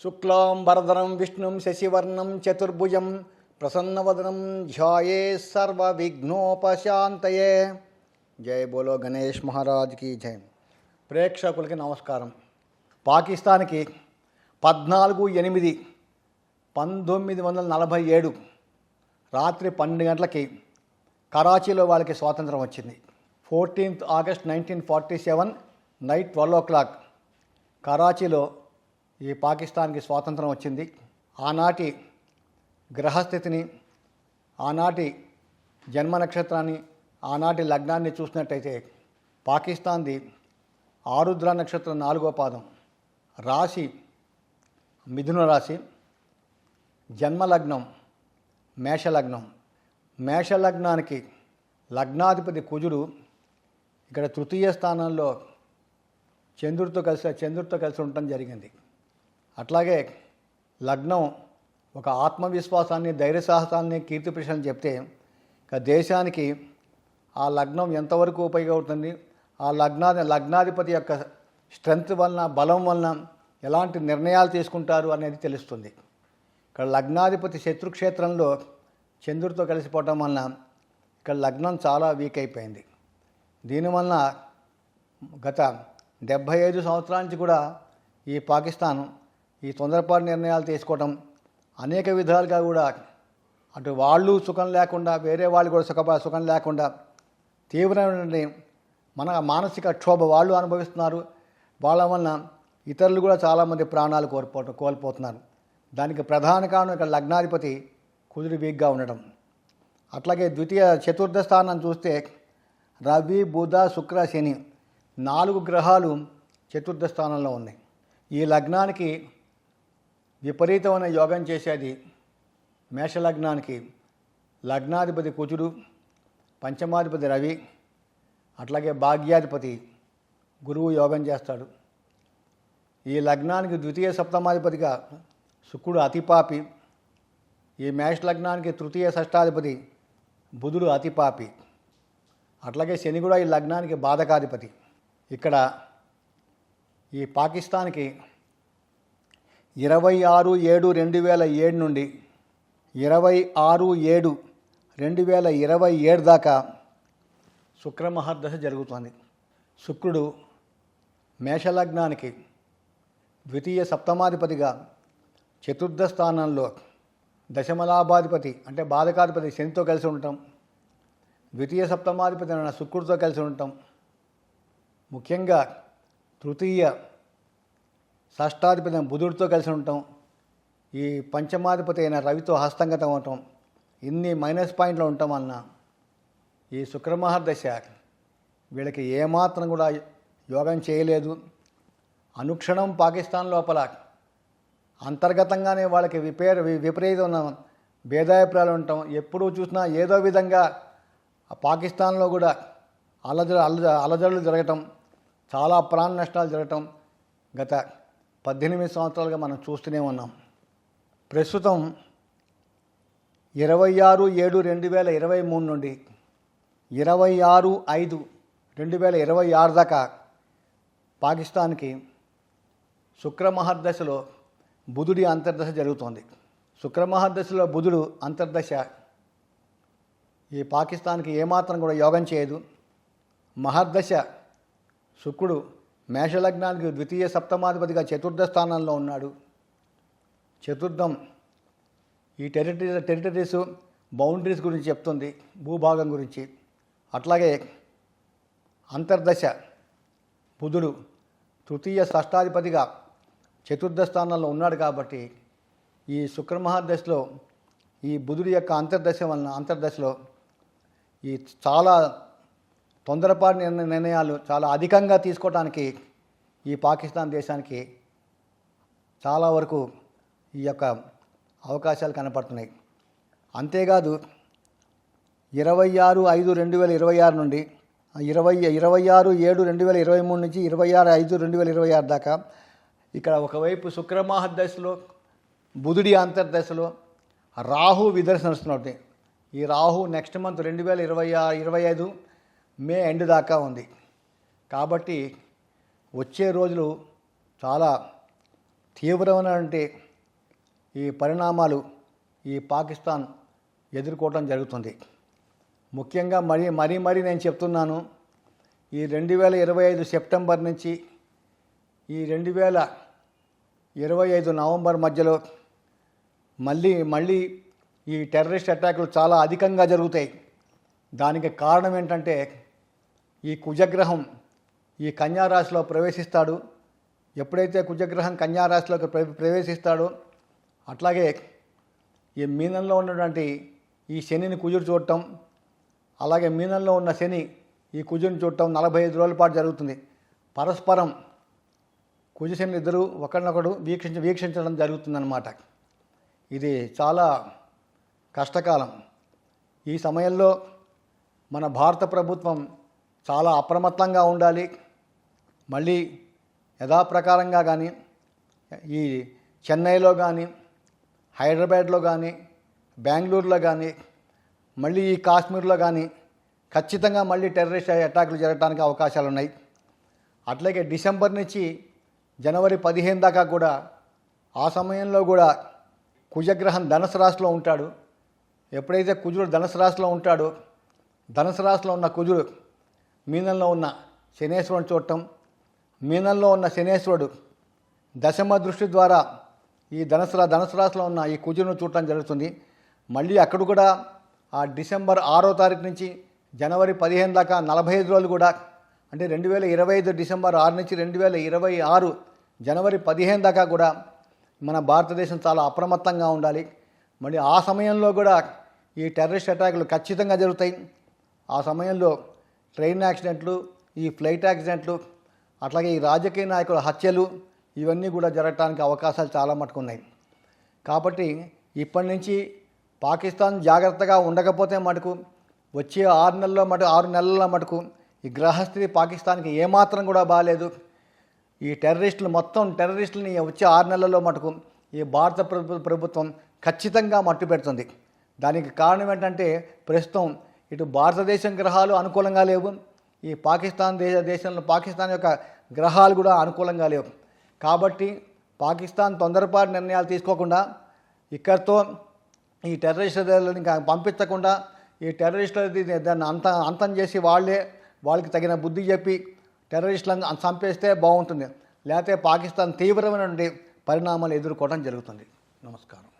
శుక్లాంబరధరం విష్ణుం శశివర్ణం చతుర్భుజం ప్రసన్నవదనం ధ్యాయే సర్వవిఘ్నోపశాంతయే. జై బోలో గణేష్ మహారాజ్ की జై. ప్రేక్షకులకి నమస్కారం. పాకిస్తాన్కి 14/8/1947 రాత్రి 12 గంటలకి కరాచీలో వాళ్ళకి స్వాతంత్రం వచ్చింది. 14th August 1947 నైట్ 12 o'clock కరాచీలో ఈ పాకిస్తాన్కి స్వాతంత్రం వచ్చింది. ఆనాటి గ్రహస్థితిని, ఆనాటి జన్మ నక్షత్రాన్ని, ఆనాటి లగ్నాన్ని చూసినట్టయితే పాకిస్తాన్ది ఆరుద్ర నక్షత్రం 4వ పాదం, రాశి మిథున రాశి, జన్మలగ్నం మేషలగ్నం. మేషలగ్నానికి లగ్నాధిపతి కుజుడు ఇక్కడ తృతీయ స్థానంలో చంద్రుడితో కలిసి ఉండటం జరిగింది. అట్లాగే లగ్నం ఒక ఆత్మవిశ్వాసాన్ని, ధైర్య సాహసాన్ని, కీర్తి ప్రశ్నలు చెప్తే ఇక దేశానికి ఆ లగ్నం ఎంతవరకు ఉపయోగపడుతుంది, ఆ లగ్నాధిపతి యొక్క స్ట్రెంగ్త్ వలన, బలం వలన ఎలాంటి నిర్ణయాలు తీసుకుంటారు అనేది తెలుస్తుంది. ఇక్కడ లగ్నాధిపతి శత్రుక్షేత్రంలో చంద్రుడితో కలిసిపోవటం వలన ఇక్కడ లగ్నం చాలా వీక్ అయిపోయింది. దీనివలన గత 75 సంవత్సరాల నుంచి కూడా ఈ పాకిస్తాన్ ఈ తొందరపాటు నిర్ణయాలు తీసుకోవటం, అనేక విధాలుగా కూడా అటు వాళ్ళు సుఖం లేకుండా, వేరే వాళ్ళు కూడా సుఖం లేకుండా తీవ్రమైన మానసిక క్షోభ వాళ్ళు అనుభవిస్తున్నారు. వాళ్ళ వలన ఇతరులు కూడా చాలామంది ప్రాణాలు కోల్పోతున్నారు. దానికి ప్రధాన కారణం ఇక్కడ లగ్నాధిపతి కుజుడు వీక్గా ఉండడం. అట్లాగే చతుర్థ స్థానం చూస్తే రవి, బుధ, శుక్ర, శని 4 గ్రహాలు చతుర్థ స్థానంలో ఉన్నాయి. ఈ లగ్నానికి విపరీతమైన యోగం చేసేది మేషలగ్నానికి లగ్నాధిపతి కుజుడు, పంచమాధిపతి రవి, అట్లాగే భాగ్యాధిపతి గురువు యోగం చేస్తాడు. ఈ లగ్నానికి ద్వితీయ సప్తమాధిపతిగా శుక్రుడు అతిపాపి, ఈ మేష లగ్నానికి తృతీయ షష్టాధిపతి బుధుడు అతిపాపి, అట్లాగే శని కూడా ఈ లగ్నానికి బాధకాధిపతి. ఇక్కడ ఈ పాకిస్తాన్కి 26/7/2007 నుండి 26/7/2027 దాకా శుక్రమహర్దశ జరుగుతోంది. శుక్రుడు మేషలగ్నానికి ద్వితీయ సప్తమాధిపతిగా చతుర్థ స్థానంలో దశమలాభాధిపతి అంటే బాధకాధిపతి శనితో కలిసి ఉండటం, ద్వితీయ సప్తమాధిపతి అయిన శుక్రుడితో కలిసి ఉండటం, ముఖ్యంగా తృతీయ షష్టాధిపతి అయిన బుధుడితో కలిసి ఉండటం, ఈ పంచమాధిపతి అయిన రవితో హస్తంగతం అవటం, ఇన్ని మైనస్ పాయింట్లు ఉండటం వలన ఈ శుక్రమహర్దశ వీళ్ళకి ఏమాత్రం కూడా యోగం చేయలేదు. అనుక్షణం పాకిస్తాన్ లోపల అంతర్గతంగానే వాళ్ళకి విపరీతమైన భేదాభిప్రాయాలు ఉండటం, ఎప్పుడూ చూసినా ఏదో విధంగా పాకిస్తాన్లో కూడా అలజడులు జరగటం, చాలా ప్రాణ నష్టాలు జరగటం గత 18 సంవత్సరాలుగా మనం చూస్తూనే ఉన్నాం. ప్రస్తుతం 26/7/2023 నుండి 26/5/2026 దాకా పాకిస్తాన్కి శుక్రమహర్దశలో బుధుడి అంతర్దశ జరుగుతోంది. శుక్రమహర్దశలో బుధుడు అంతర్దశ ఈ పాకిస్తాన్కి ఏమాత్రం కూడా యోగం చేయదు. మహర్దశ శుక్రుడు మేషలగ్నానికి ద్వితీయ సప్తమాధిపతిగా చతుర్థ స్థానంలో ఉన్నాడు. చతుర్థం ఈ టెరిటరీస్ బౌండరీస్ గురించి చెప్తుంది, భూభాగం గురించి. అట్లాగే అంతర్దశ బుధుడు తృతీయ షష్టాధిపతిగా చతుర్థ స్థానంలో ఉన్నాడు. కాబట్టి ఈ శుక్రమహర్దశలో ఈ బుధుడి యొక్క అంతర్దశలో ఈ చాలా తొందరపాటు నిర్ణయాలు చాలా అధికంగా తీసుకోవడానికి ఈ పాకిస్తాన్ దేశానికి చాలా వరకు ఈ యొక్క అవకాశాలు కనపడుతున్నాయి. అంతేకాదు 26/5/2026 నుండి 26/7/2023 నుంచి 26/5/2026 దాకా ఇక్కడ ఒకవైపు శుక్రమహర్దశలో బుధుడి అంతర్దశలో రాహు విదర్శ నడుస్తున్నట్టు. ఈ రాహు నెక్స్ట్ మంత్ 2025 మే ఎండ్ దాకా ఉంది. కాబట్టి వచ్చే రోజులు చాలా తీవ్రమైనటువంటి ఈ పరిణామాలు ఈ పాకిస్తాన్ ఎదుర్కోవటం జరుగుతుంది. ముఖ్యంగా మరీ నేను చెప్తున్నాను, ఈ 2025 సెప్టెంబర్ నుంచి ఈ 2025 నవంబర్ మధ్యలో మళ్ళీ ఈ టెర్రరిస్ట్ అటాకులు చాలా అధికంగా జరుగుతాయి. దానికి కారణం ఏంటంటే ఈ కుజగ్రహం ఈ కన్యారాశిలో ప్రవేశిస్తాడు. ఎప్పుడైతే కుజగ్రహం కన్యారాశిలోకి ప్రవేశిస్తాడో అట్లాగే ఈ మీనంలో ఉన్నటువంటి ఈ శనిని కుజుడు చూడటం, అలాగే మీనంలో ఉన్న శని ఈ కుజుని చూడటం 45 రోజుల పాటు జరుగుతుంది. పరస్పరం కుజశని ఇద్దరు ఒకరినొకడు వీక్షించడం జరుగుతుందన్నమాట. ఇది చాలా కష్టకాలం. ఈ సమయంలో మన భారత ప్రభుత్వం చాలా అప్రమత్తంగా ఉండాలి. మళ్ళీ యథాప్రకారంగా కానీ ఈ చెన్నైలో కానీ హైదరాబాద్లో కానీ బెంగళూరులో కానీ మళ్ళీ ఈ కాశ్మీర్లో కానీ ఖచ్చితంగా మళ్ళీ టెర్రరిస్ట్ అటాకులు జరగడానికి అవకాశాలు ఉన్నాయి. అట్లాగే డిసెంబర్ నుంచి జనవరి 15 దాకా కూడా ఆ సమయంలో కూడా కుజగ్రహం ధనుసు రాశిలో ఉంటాడు. ఎప్పుడైతే కుజుడు ధనుసు రాశిలో ఉంటాడో ధనుసు రాశిలో ఉన్న కుజుడు మీనంలో ఉన్న శనేశ్వరుని చూడటం, మీనంలో ఉన్న శనేశ్వరుడు దశమ దృష్టి ద్వారా ఈ ధనుసు రాశిలో ఉన్న ఈ కుజును చూడటం జరుగుతుంది. మళ్ళీ అక్కడ కూడా ఆ డిసెంబర్ 6వ తారీఖు నుంచి జనవరి 15 దాకా 45 రోజులు కూడా, అంటే 2025 డిసెంబర్ 6 నుంచి 2026 జనవరి 15 దాకా కూడా మన భారతదేశం చాలా అప్రమత్తంగా ఉండాలి. మళ్ళీ ఆ సమయంలో కూడా ఈ టెర్రరిస్ట్ అటాకులు ఖచ్చితంగా జరుగుతాయి. ఆ సమయంలో ట్రైన్ యాక్సిడెంట్లు, ఈ ఫ్లైట్ యాక్సిడెంట్లు, అట్లాగే ఈ రాజకీయ నాయకుల హత్యలు ఇవన్నీ కూడా జరగడానికి అవకాశాలు చాలా మటుకు ఉన్నాయి. కాబట్టి ఇప్పటి నుంచి పాకిస్తాన్ జాగ్రత్తగా ఉండకపోతే మటుకు వచ్చే 6 నెలల్లో మటుకు ఈ గ్రహస్థితి పాకిస్తాన్కి ఏమాత్రం కూడా బాగాలేదు. ఈ టెర్రరిస్టులని వచ్చే 6 నెలల్లో మటుకు ఈ భారత ప్రభుత్వం ఖచ్చితంగా మట్టు పెడుతుంది. దానికి కారణం ఏంటంటే ప్రస్తుతం ఇటు భారతదేశం గ్రహాలు అనుకూలంగా లేవు, ఈ దేశంలో పాకిస్తాన్ యొక్క గ్రహాలు కూడా అనుకూలంగా లేవు. కాబట్టి పాకిస్తాన్ తొందరపాటు నిర్ణయాలు తీసుకోకుండా ఇక్కడితో ఈ టెర్రరిస్టులని పంపించకుండా ఈ టెర్రరిస్టులది దాన్ని అంతం చేసి వాళ్ళకి తగిన బుద్ధి చెప్పి టెర్రరిస్టులను చంపేస్తే బాగుంటుంది. లేకపోతే పాకిస్తాన్ తీవ్రమైనటువంటి పరిణామాలు ఎదుర్కోవడం జరుగుతుంది. నమస్కారం.